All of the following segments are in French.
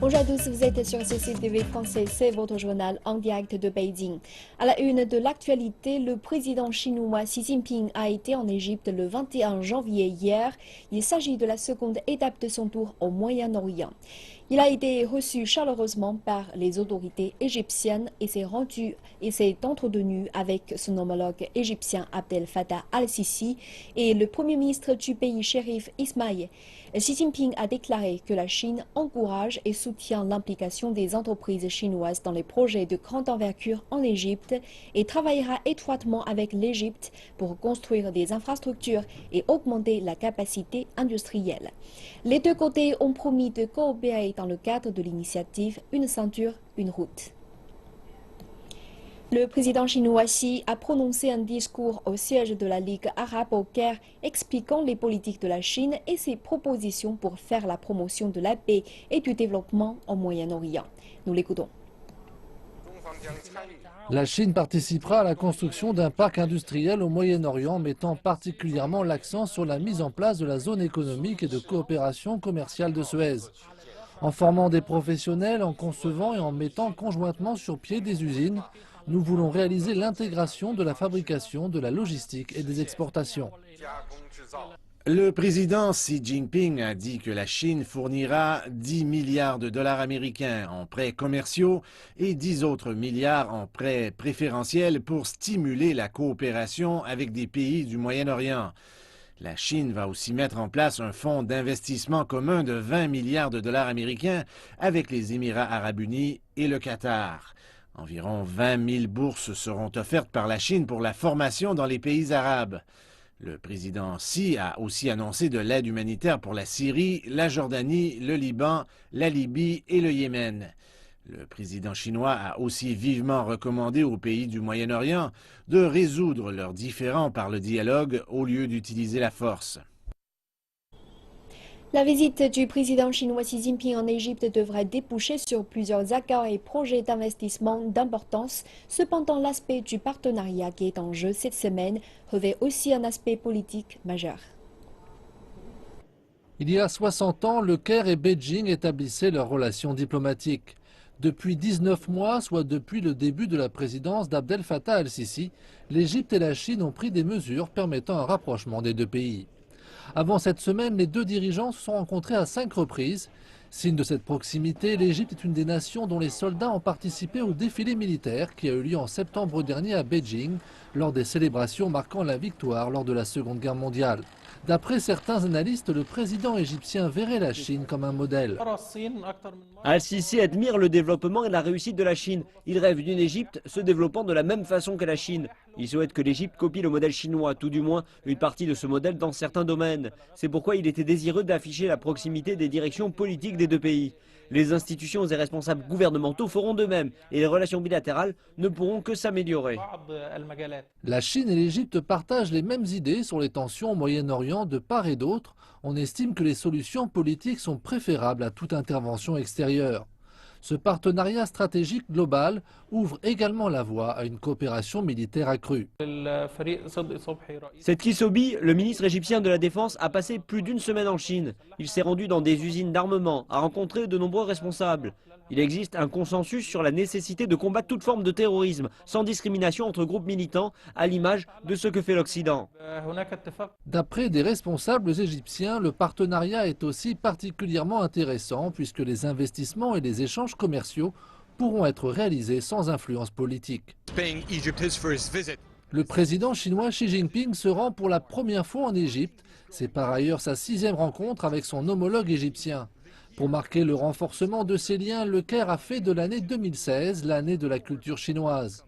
Bonjour à tous, vous êtes sur CCTV français, c'est votre journal en direct de Beijing. À la une de l'actualité, le président chinois Xi Jinping a été en Égypte le 21 janvier hier. Il s'agit de la seconde étape de son tour au Moyen-Orient. Il a été reçu chaleureusement par les autorités égyptiennes et s'est entretenu avec son homologue égyptien Abdel Fattah al-Sisi et le premier ministre du pays Chérif Ismaïl. Xi Jinping a déclaré que la Chine encourage et soutient l'implication des entreprises chinoises dans les projets de grande envergure en Égypte et travaillera étroitement avec l'Égypte pour construire des infrastructures et augmenter la capacité industrielle. Les deux côtés ont promis de coopérer dans le cadre de l'initiative Une ceinture, une route. Le président chinois Xi a prononcé un discours au siège de la Ligue arabe au Caire expliquant les politiques de la Chine et ses propositions pour faire la promotion de la paix et du développement au Moyen-Orient. Nous l'écoutons. La Chine participera à la construction d'un parc industriel au Moyen-Orient, mettant particulièrement l'accent sur la mise en place de la zone économique et de coopération commerciale de Suez. En formant des professionnels, en concevant et en mettant conjointement sur pied des usines, nous voulons réaliser l'intégration de la fabrication, de la logistique et des exportations. Le président Xi Jinping a dit que la Chine fournira 10 milliards de dollars américains en prêts commerciaux et 10 autres milliards en prêts préférentiels pour stimuler la coopération avec des pays du Moyen-Orient. La Chine va aussi mettre en place un fonds d'investissement commun de 20 milliards de dollars américains avec les Émirats arabes unis et le Qatar. Environ 20 000 bourses seront offertes par la Chine pour la formation dans les pays arabes. Le président Xi a aussi annoncé de l'aide humanitaire pour la Syrie, la Jordanie, le Liban, la Libye et le Yémen. Le président chinois a aussi vivement recommandé aux pays du Moyen-Orient de résoudre leurs différends par le dialogue au lieu d'utiliser la force. La visite du président chinois Xi Jinping en Égypte devrait déboucher sur plusieurs accords et projets d'investissement d'importance. Cependant, l'aspect du partenariat qui est en jeu cette semaine revêt aussi un aspect politique majeur. Il y a 60 ans, le Caire et Beijing établissaient leurs relations diplomatiques. Depuis 19 mois, soit depuis le début de la présidence d'Abdel Fattah al-Sisi, l'Égypte et la Chine ont pris des mesures permettant un rapprochement des deux pays. Avant cette semaine, les deux dirigeants se sont rencontrés à 5 reprises. Signe de cette proximité, l'Égypte est une des nations dont les soldats ont participé au défilé militaire qui a eu lieu en septembre dernier à Beijing, lors des célébrations marquant la victoire lors de la Seconde Guerre mondiale. D'après certains analystes, le président égyptien verrait la Chine comme un modèle. Al-Sisi admire le développement et la réussite de la Chine. Il rêve d'une Égypte se développant de la même façon que la Chine. Il souhaite que l'Égypte copie le modèle chinois, tout du moins une partie de ce modèle dans certains domaines. C'est pourquoi il était désireux d'afficher la proximité des directions politiques des deux pays. Les institutions et responsables gouvernementaux feront de même et les relations bilatérales ne pourront que s'améliorer. La Chine et l'Égypte partagent les mêmes idées sur les tensions au Moyen-Orient de part et d'autre. On estime que les solutions politiques sont préférables à toute intervention extérieure. Ce partenariat stratégique global ouvre également la voie à une coopération militaire accrue. Said Sobhi, le ministre égyptien de la Défense, a passé plus d'une semaine en Chine. Il s'est rendu dans des usines d'armement, a rencontré de nombreux responsables. Il existe un consensus sur la nécessité de combattre toute forme de terrorisme, sans discrimination entre groupes militants, à l'image de ce que fait l'Occident. D'après des responsables égyptiens, le partenariat est aussi particulièrement intéressant puisque les investissements et les échanges commerciaux pourront être réalisés sans influence politique. Le président chinois Xi Jinping se rend pour la première fois en Égypte. C'est par ailleurs sa 6e rencontre avec son homologue égyptien. Pour marquer le renforcement de ces liens, le Caire a fait de l'année 2016 l'année de la culture chinoise.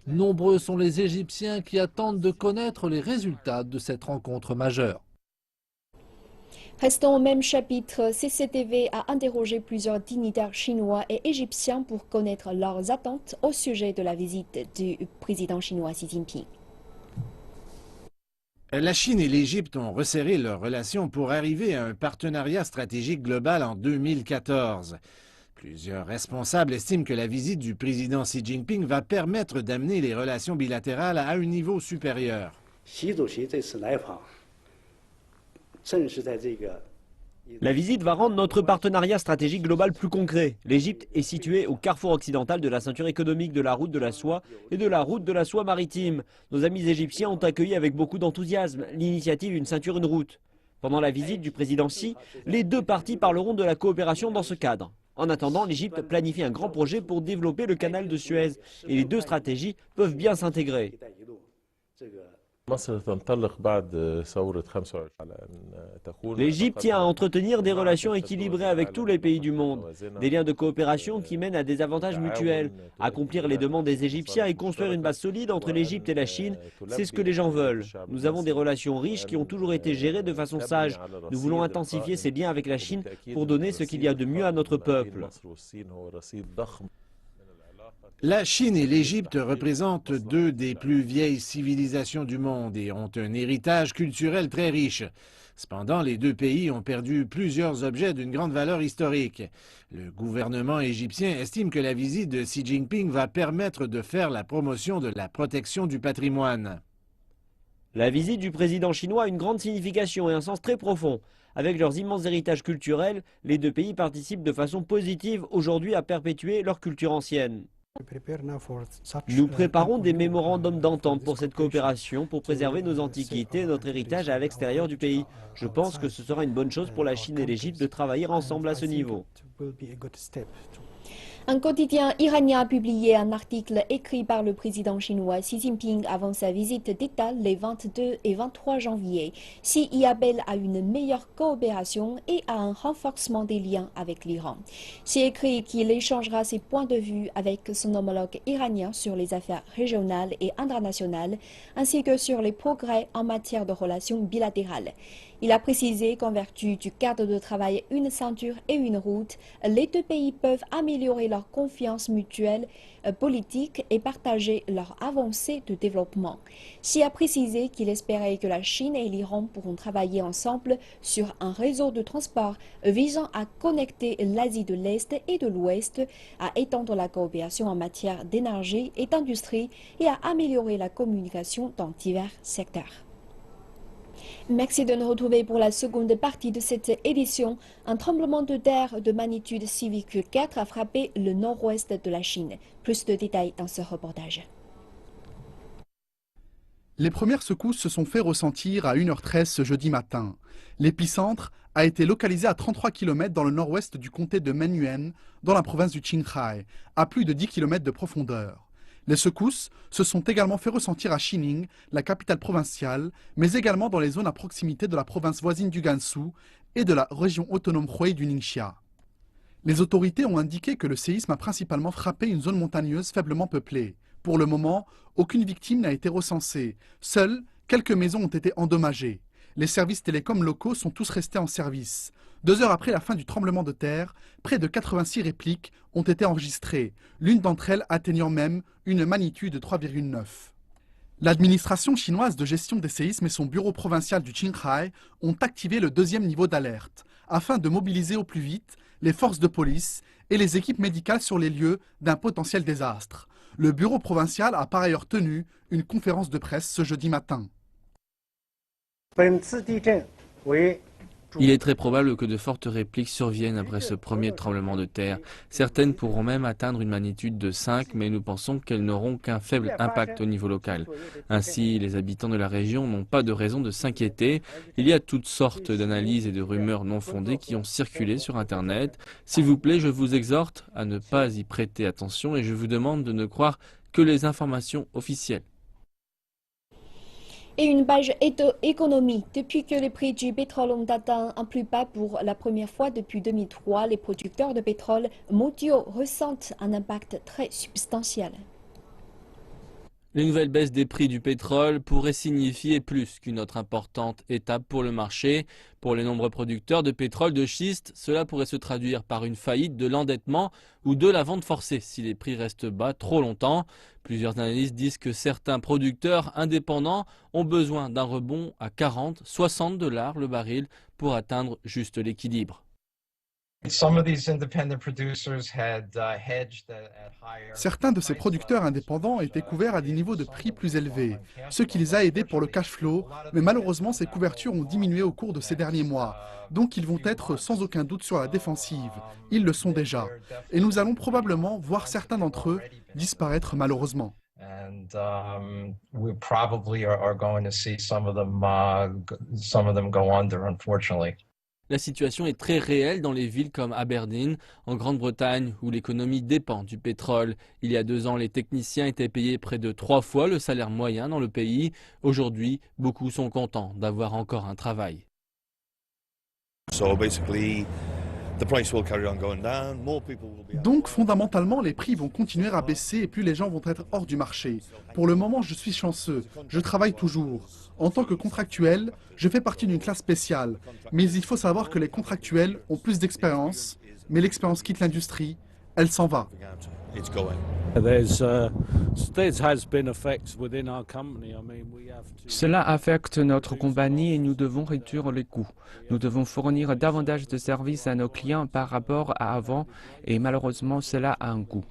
Nombreux sont les Égyptiens qui attendent de connaître les résultats de cette rencontre majeure. Restons au même chapitre, CCTV a interrogé plusieurs dignitaires chinois et égyptiens pour connaître leurs attentes au sujet de la visite du président chinois Xi Jinping. La Chine et l'Égypte ont resserré leurs relations pour arriver à un partenariat stratégique global en 2014. Plusieurs responsables estiment que la visite du président Xi Jinping va permettre d'amener les relations bilatérales à un niveau supérieur. La visite va rendre notre partenariat stratégique global plus concret. L'Égypte est située au carrefour occidental de la ceinture économique de la route de la soie et de la route de la soie maritime. Nos amis égyptiens ont accueilli avec beaucoup d'enthousiasme l'initiative Une ceinture, une route. Pendant la visite du président Sy, les deux parties parleront de la coopération dans ce cadre. En attendant, l'Égypte planifie un grand projet pour développer le canal de Suez et les deux stratégies peuvent bien s'intégrer. L'Égypte tient à entretenir des relations équilibrées avec tous les pays du monde, des liens de coopération qui mènent à des avantages mutuels. Accomplir les demandes des Égyptiens et construire une base solide entre l'Égypte et la Chine, c'est ce que les gens veulent. Nous avons des relations riches qui ont toujours été gérées de façon sage. Nous voulons intensifier ces liens avec la Chine pour donner ce qu'il y a de mieux à notre peuple. La Chine et l'Égypte représentent deux des plus vieilles civilisations du monde et ont un héritage culturel très riche. Cependant, les deux pays ont perdu plusieurs objets d'une grande valeur historique. Le gouvernement égyptien estime que la visite de Xi Jinping va permettre de faire la promotion de la protection du patrimoine. La visite du président chinois a une grande signification et un sens très profond. Avec leurs immenses héritages culturels, les deux pays participent de façon positive aujourd'hui à perpétuer leur culture ancienne. Nous préparons des mémorandums d'entente pour cette coopération, pour préserver nos antiquités et notre héritage à l'extérieur du pays. Je pense que ce sera une bonne chose pour la Chine et l'Égypte de travailler ensemble à ce niveau. Un quotidien iranien a publié un article écrit par le président chinois Xi Jinping avant sa visite d'État les 22 et 23 janvier. Xi y appelle à une meilleure coopération et à un renforcement des liens avec l'Iran. Xi écrit qu'il échangera ses points de vue avec son homologue iranien sur les affaires régionales et internationales, ainsi que sur les progrès en matière de relations bilatérales. Il a précisé qu'en vertu du cadre de travail Une ceinture et une route, les deux pays peuvent améliorer leur confiance mutuelle politique et partager leurs avancées de développement. Xi a précisé qu'il espérait que la Chine et l'Iran pourront travailler ensemble sur un réseau de transport visant à connecter l'Asie de l'Est et de l'Ouest, à étendre la coopération en matière d'énergie et d'industrie et à améliorer la communication dans divers secteurs. Merci de nous retrouver pour la seconde partie de cette édition. Un tremblement de terre de magnitude 6,4 a frappé le nord-ouest de la Chine. Plus de détails dans ce reportage. Les premières secousses se sont fait ressentir à 1h13 ce jeudi matin. L'épicentre a été localisé à 33 km dans le nord-ouest du comté de Menyuan, dans la province du Qinghai, à plus de 10 km de profondeur. Les secousses se sont également fait ressentir à Xining, la capitale provinciale, mais également dans les zones à proximité de la province voisine du Gansu et de la région autonome Hubei du Ningxia. Les autorités ont indiqué que le séisme a principalement frappé une zone montagneuse faiblement peuplée. Pour le moment, aucune victime n'a été recensée. Seules quelques maisons ont été endommagées. Les services télécoms locaux sont tous restés en service. 2 heures après la fin du tremblement de terre, près de 86 répliques ont été enregistrées, l'une d'entre elles atteignant même une magnitude de 3,9. L'administration chinoise de gestion des séismes et son bureau provincial du Qinghai ont activé le 2e niveau d'alerte, afin de mobiliser au plus vite les forces de police et les équipes médicales sur les lieux d'un potentiel désastre. Le bureau provincial a par ailleurs tenu une conférence de presse ce jeudi matin. Il est très probable que de fortes répliques surviennent après ce premier tremblement de terre. Certaines pourront même atteindre une magnitude de 5, mais nous pensons qu'elles n'auront qu'un faible impact au niveau local. Ainsi, les habitants de la région n'ont pas de raison de s'inquiéter. Il y a toutes sortes d'analyses et de rumeurs non fondées qui ont circulé sur Internet. S'il vous plaît, je vous exhorte à ne pas y prêter attention et je vous demande de ne croire que les informations officielles. Et une page économie. Depuis que les prix du pétrole ont atteint un plus bas pour la première fois depuis 2003, les producteurs de pétrole mondiaux ressentent un impact très substantiel. Les nouvelles baisses des prix du pétrole pourraient signifier plus qu'une autre importante étape pour le marché. Pour les nombreux producteurs de pétrole de schiste, cela pourrait se traduire par une faillite, de l'endettement ou de la vente forcée si les prix restent bas trop longtemps. Plusieurs analystes disent que certains producteurs indépendants ont besoin d'un rebond à 40-60 $ le baril pour atteindre juste l'équilibre. Certains de ces producteurs indépendants étaient couverts à des niveaux de prix plus élevés, ce qui les a aidés pour le cash flow, mais malheureusement ces couvertures ont diminué au cours de ces derniers mois, donc ils vont être sans aucun doute sur la défensive, ils le sont déjà, et nous allons probablement voir certains d'entre eux disparaître malheureusement. We probably are going to see some of them go under, unfortunately. La situation est très réelle dans les villes comme Aberdeen, en Grande-Bretagne, où l'économie dépend du pétrole. Il y a 2 ans, les techniciens étaient payés près de 3 fois le salaire moyen dans le pays. Aujourd'hui, beaucoup sont contents d'avoir encore un travail. Donc fondamentalement, les prix vont continuer à baisser et plus les gens vont être hors du marché. Pour le moment, je suis chanceux, je travaille toujours. En tant que contractuel, je fais partie d'une classe spéciale. Mais il faut savoir que les contractuels ont plus d'expérience, mais l'expérience quitte l'industrie, elle s'en va. Cela affecte notre compagnie et nous devons réduire les coûts. Nous devons fournir davantage de services à nos clients par rapport à avant et malheureusement cela a un coût.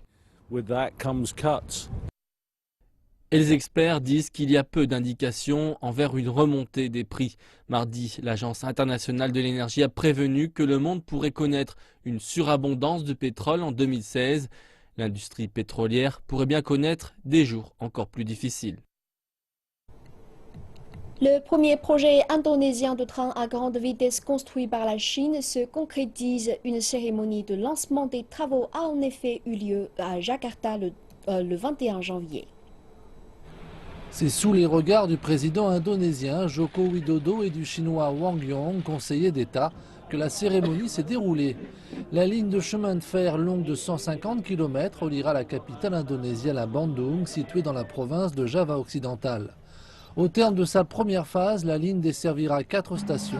Et les experts disent qu'il y a peu d'indications envers une remontée des prix. Mardi, l'Agence internationale de l'énergie a prévenu que le monde pourrait connaître une surabondance de pétrole en 2016. L'industrie pétrolière pourrait bien connaître des jours encore plus difficiles. Le premier projet indonésien de train à grande vitesse construit par la Chine se concrétise. Une cérémonie de lancement des travaux a en effet eu lieu à Jakarta le 21 janvier. C'est sous les regards du président indonésien Joko Widodo et du chinois Wang Yong, conseiller d'État, que la cérémonie s'est déroulée. La ligne de chemin de fer longue de 150 km reliera la capitale indonésienne à Bandung, située dans la province de Java occidental. Au terme de sa première phase, la ligne desservira 4 stations.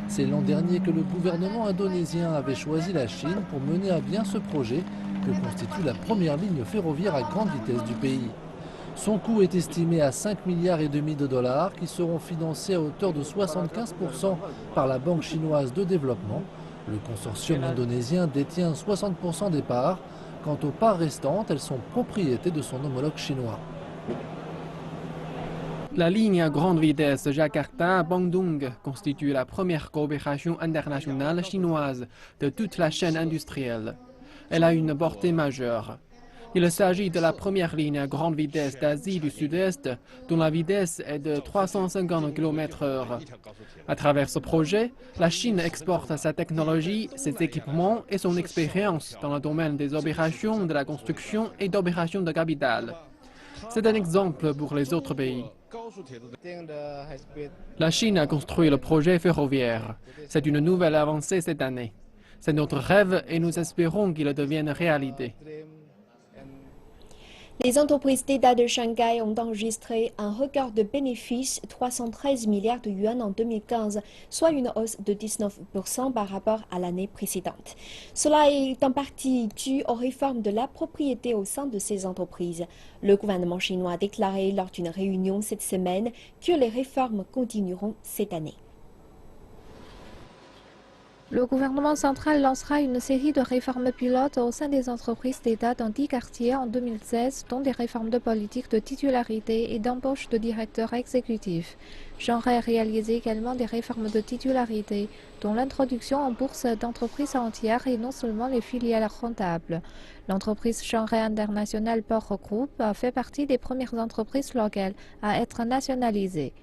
C'est l'an dernier que le gouvernement indonésien avait choisi la Chine pour mener à bien ce projet, que constitue la première ligne ferroviaire à grande vitesse du pays. Son coût est estimé à 5,5 milliards de dollars qui seront financés à hauteur de 75% par la Banque chinoise de développement. Le consortium indonésien détient 60% des parts. Quant aux parts restantes, elles sont propriété de son homologue chinois. La ligne à grande vitesse Jakarta-Bandung constitue la première coopération internationale chinoise de toute la chaîne industrielle. Elle a une portée majeure. Il s'agit de la première ligne à grande vitesse d'Asie du Sud-Est, dont la vitesse est de 350 km/h. À travers ce projet, la Chine exporte sa technologie, ses équipements et son expérience dans le domaine des opérations de la construction et d'opérations de capital. C'est un exemple pour les autres pays. La Chine a construit le projet ferroviaire. C'est une nouvelle avancée cette année. C'est notre rêve et nous espérons qu'il devienne réalité. Les entreprises d'État de Shanghai ont enregistré un record de bénéfices, 313 milliards de yuan en 2015, soit une hausse de 19% par rapport à l'année précédente. Cela est en partie dû aux réformes de la propriété au sein de ces entreprises. Le gouvernement chinois a déclaré lors d'une réunion cette semaine que les réformes continueront cette année. Le gouvernement central lancera une série de réformes pilotes au sein des entreprises d'État dans 10 quartiers en 2016, dont des réformes de politique de titularité et d'embauche de directeurs exécutifs. Shanghai a réalisé également des réformes de titularité, dont l'introduction en bourse d'entreprises entières et non seulement les filiales rentables. L'entreprise Shanghai International Port Group a fait partie des premières entreprises locales à être nationalisées.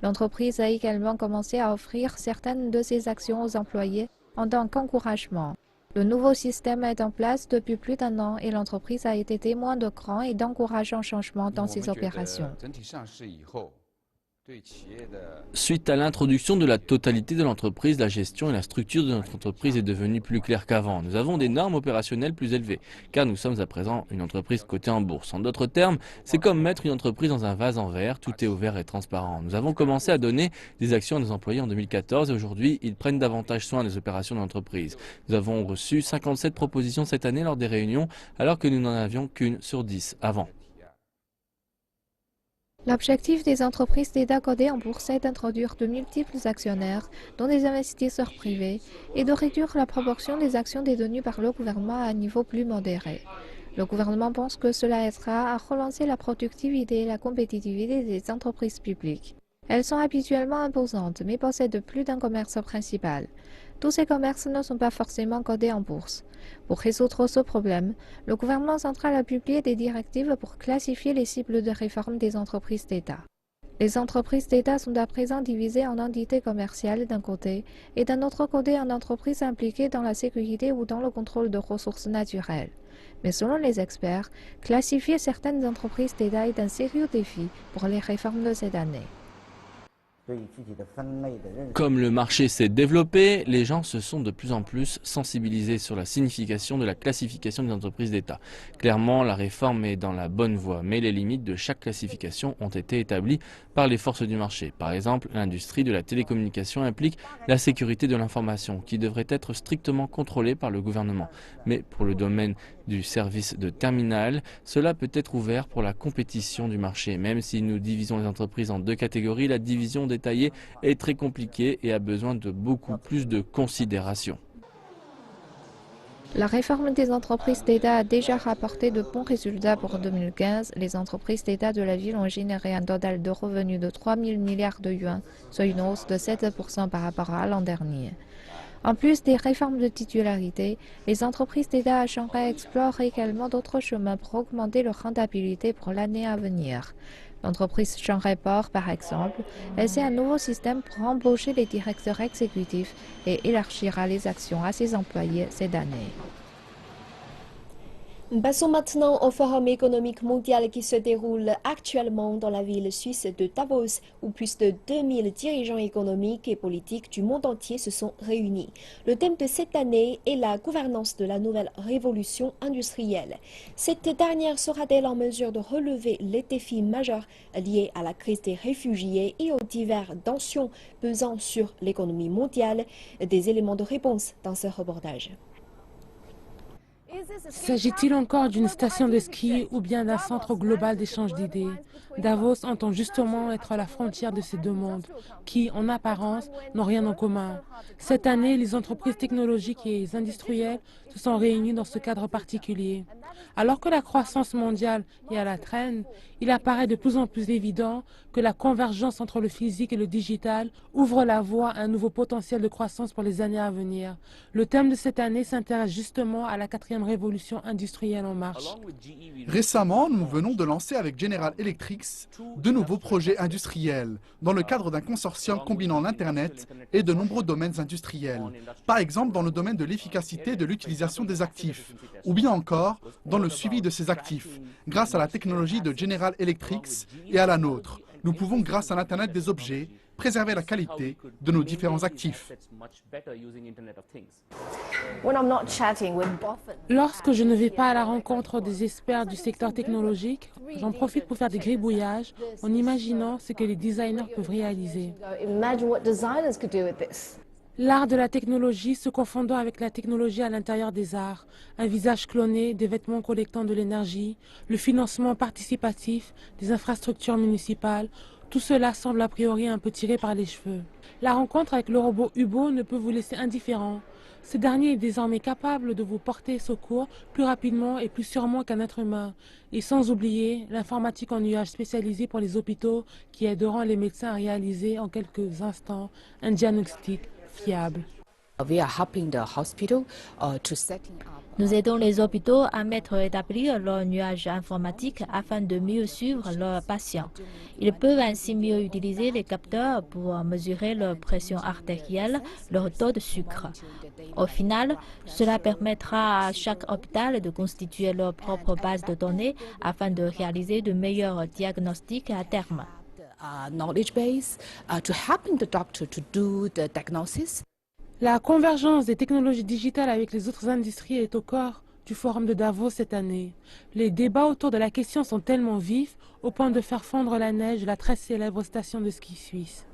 L'entreprise a également commencé à offrir certaines de ses actions aux employés en tant qu'encouragement. Le nouveau système est en place depuis plus d'1 an et l'entreprise a été témoin de grands et d'encourageants changements dans ses opérations. Suite à l'introduction de la totalité de l'entreprise, la gestion et la structure de notre entreprise est devenue plus claire qu'avant. Nous avons des normes opérationnelles plus élevées, car nous sommes à présent une entreprise cotée en bourse. En d'autres termes, c'est comme mettre une entreprise dans un vase en verre, tout est ouvert et transparent. Nous avons commencé à donner des actions à nos employés en 2014 et aujourd'hui, ils prennent davantage soin des opérations de l'entreprise. Nous avons reçu 57 propositions cette année lors des réunions, alors que nous n'en avions qu'une sur 10 avant. L'objectif des entreprises d'État cotées en bourse est d'introduire de multiples actionnaires, dont des investisseurs privés, et de réduire la proportion des actions détenues par le gouvernement à un niveau plus modéré. Le gouvernement pense que cela aidera à relancer la productivité et la compétitivité des entreprises publiques. Elles sont habituellement imposantes, mais possèdent plus d'un commerce principal. Tous ces commerces ne sont pas forcément cotés en bourse. Pour résoudre ce problème, le gouvernement central a publié des directives pour classifier les cibles de réforme des entreprises d'État. Les entreprises d'État sont à présent divisées en entités commerciales d'un côté et d'un autre côté en entreprises impliquées dans la sécurité ou dans le contrôle de ressources naturelles. Mais selon les experts, classifier certaines entreprises d'État est un sérieux défi pour les réformes de cette année. Comme le marché s'est développé, les gens se sont de plus en plus sensibilisés sur la signification de la classification des entreprises d'État. Clairement, la réforme est dans la bonne voie, mais les limites de chaque classification ont été établies par les forces du marché. Par exemple, l'industrie de la télécommunication implique la sécurité de l'information, qui devrait être strictement contrôlée par le gouvernement. Mais pour le domaine du service de terminal, cela peut être ouvert pour la compétition du marché. Même si nous divisons les entreprises en deux catégories, la division détaillée est très compliquée et a besoin de beaucoup plus de considération. La réforme des entreprises d'État a déjà rapporté de bons résultats pour 2015. Les entreprises d'État de la ville ont généré un total de revenus de 3 000 milliards de yuans, soit une hausse de 7% par rapport à l'an dernier. En plus des réformes de titularité, les entreprises d'État à Shanghai explorent également d'autres chemins pour augmenter leur rentabilité pour l'année à venir. L'entreprise Shanghai Port, par exemple, essaie un nouveau système pour embaucher les directeurs exécutifs et élargira les actions à ses employés cette année. Passons maintenant au Forum économique mondial qui se déroule actuellement dans la ville suisse de Davos, où plus de 2000 dirigeants économiques et politiques du monde entier se sont réunis. Le thème de cette année est la gouvernance de la nouvelle révolution industrielle. Cette dernière sera-t-elle en mesure de relever les défis majeurs liés à la crise des réfugiés et aux diverses tensions pesant sur l'économie mondiale? Des éléments de réponse dans ce reportage. S'agit-il encore d'une station de ski ou bien d'un centre global d'échange d'idées? Davos entend justement être à la frontière de ces deux mondes, qui, en apparence, n'ont rien en commun. Cette année, les entreprises technologiques et industrielles se sont réunies dans ce cadre particulier. Alors que la croissance mondiale est à la traîne, il apparaît de plus en plus évident que la convergence entre le physique et le digital ouvre la voie à un nouveau potentiel de croissance pour les années à venir. Le thème de cette année s'intéresse justement à la 4e révolution industrielle en marche. Récemment, nous venons de lancer avec General Electric de nouveaux projets industriels dans le cadre d'un consortium combinant l'Internet et de nombreux domaines industriels. Par exemple, dans le domaine de l'efficacité de l'utilisation des actifs, ou bien encore dans le suivi de ces actifs. Grâce à la technologie de General Electric et à la nôtre, nous pouvons, grâce à l'Internet des objets, préserver la qualité de nos différents actifs. Lorsque je ne vais pas à la rencontre des experts du secteur technologique, j'en profite pour faire des gribouillages en imaginant ce que les designers peuvent réaliser. L'art de la technologie se confondant avec la technologie à l'intérieur des arts, un visage cloné, des vêtements collectant de l'énergie, le financement participatif, des infrastructures municipales, tout cela semble a priori un peu tiré par les cheveux. La rencontre avec le robot Hubo ne peut vous laisser indifférent. Ce dernier est désormais capable de vous porter secours plus rapidement et plus sûrement qu'un être humain. Et sans oublier l'informatique en nuage spécialisée pour les hôpitaux qui aideront les médecins à réaliser en quelques instants un diagnostic fiable. Nous aidons les hôpitaux à mettre et établir leur nuage informatique afin de mieux suivre leurs patients. Ils peuvent ainsi mieux utiliser les capteurs pour mesurer leur pression artérielle, leur taux de sucre. Au final, cela permettra à chaque hôpital de constituer leur propre base de données afin de réaliser de meilleurs diagnostics à terme. La convergence des technologies digitales avec les autres industries est au cœur du forum de Davos cette année. Les débats autour de la question sont tellement vifs au point de faire fondre la neige de la très célèbre station de ski suisse.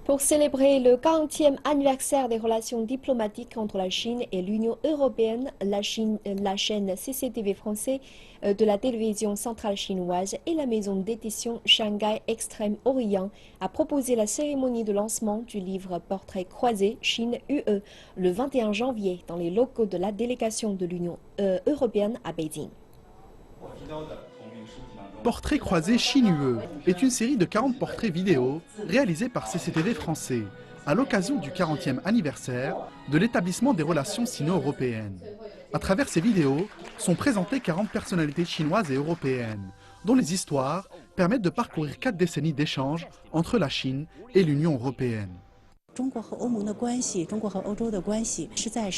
Pour célébrer le 40e anniversaire des relations diplomatiques entre la Chine et l'Union européenne, la chaîne CCTV français de la télévision centrale chinoise et la maison d'édition Shanghai Extrême-Orient a proposé la cérémonie de lancement du livre Portrait croisé Chine-UE le 21 janvier dans les locaux de la délégation de l'Union européenne à Beijing. Portrait croisé Chine-UE est une série de 40 portraits vidéo réalisés par CCTV français à l'occasion du 40e anniversaire de l'établissement des relations sino-européennes. À travers ces vidéos sont présentées 40 personnalités chinoises et européennes, dont les histoires permettent de parcourir 4 décennies d'échanges entre la Chine et l'Union européenne.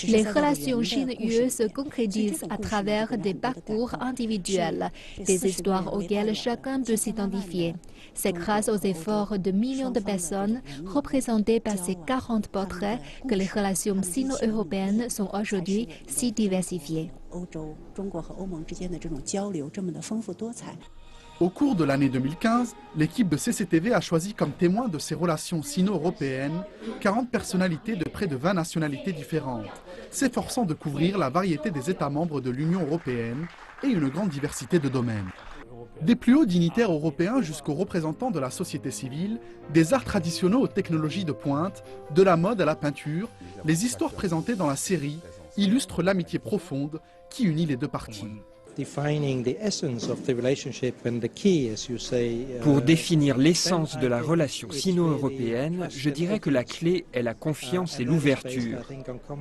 Les relations Chine-UE se concrétisent à travers des parcours individuels, des histoires auxquelles chacun peut s'identifier. C'est grâce aux efforts de millions de personnes représentées par ces 40 portraits que les relations sino-européennes sont aujourd'hui si diversifiées. Au cours de l'année 2015, l'équipe de CCTV a choisi comme témoins de ces relations sino-européennes 40 personnalités de près de 20 nationalités différentes, s'efforçant de couvrir la variété des États membres de l'Union européenne et une grande diversité de domaines. Des plus hauts dignitaires européens jusqu'aux représentants de la société civile, des arts traditionnels aux technologies de pointe, de la mode à la peinture, les histoires présentées dans la série illustrent l'amitié profonde qui unit les deux parties. Pour définir l'essence de la relation sino-européenne, je dirais que la clé est la confiance et l'ouverture.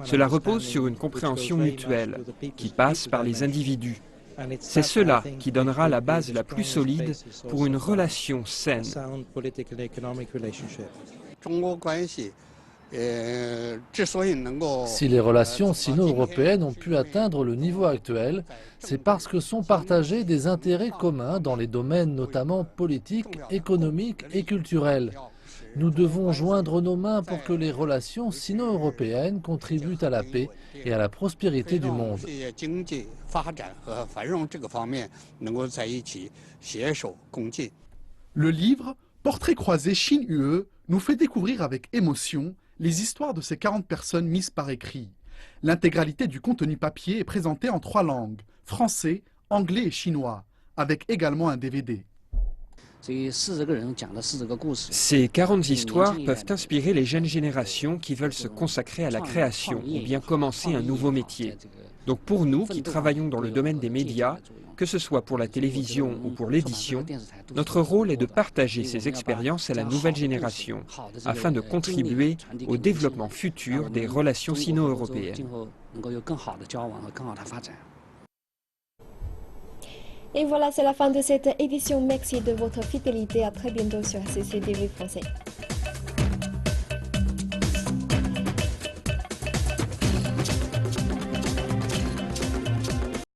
Cela repose sur une compréhension mutuelle qui passe par les individus. C'est cela qui donnera la base la plus solide pour une relation saine. Si les relations sino-européennes ont pu atteindre le niveau actuel, c'est parce que sont partagés des intérêts communs dans les domaines notamment politiques, économiques et culturels. Nous devons joindre nos mains pour que les relations sino-européennes contribuent à la paix et à la prospérité du monde. Le livre Portrait croisé Chine-UE nous fait découvrir avec émotion les histoires de ces 40 personnes mises par écrit. L'intégralité du contenu papier est présentée en 3 langues, français, anglais et chinois, avec également un DVD. Ces 40 histoires peuvent inspirer les jeunes générations qui veulent se consacrer à la création ou bien commencer un nouveau métier. Donc pour nous qui travaillons dans le domaine des médias, que ce soit pour la télévision ou pour l'édition, notre rôle est de partager ces expériences à la nouvelle génération, afin de contribuer au développement futur des relations sino-européennes. Et voilà, c'est la fin de cette édition. Merci de votre fidélité. À très bientôt sur CCTV Français.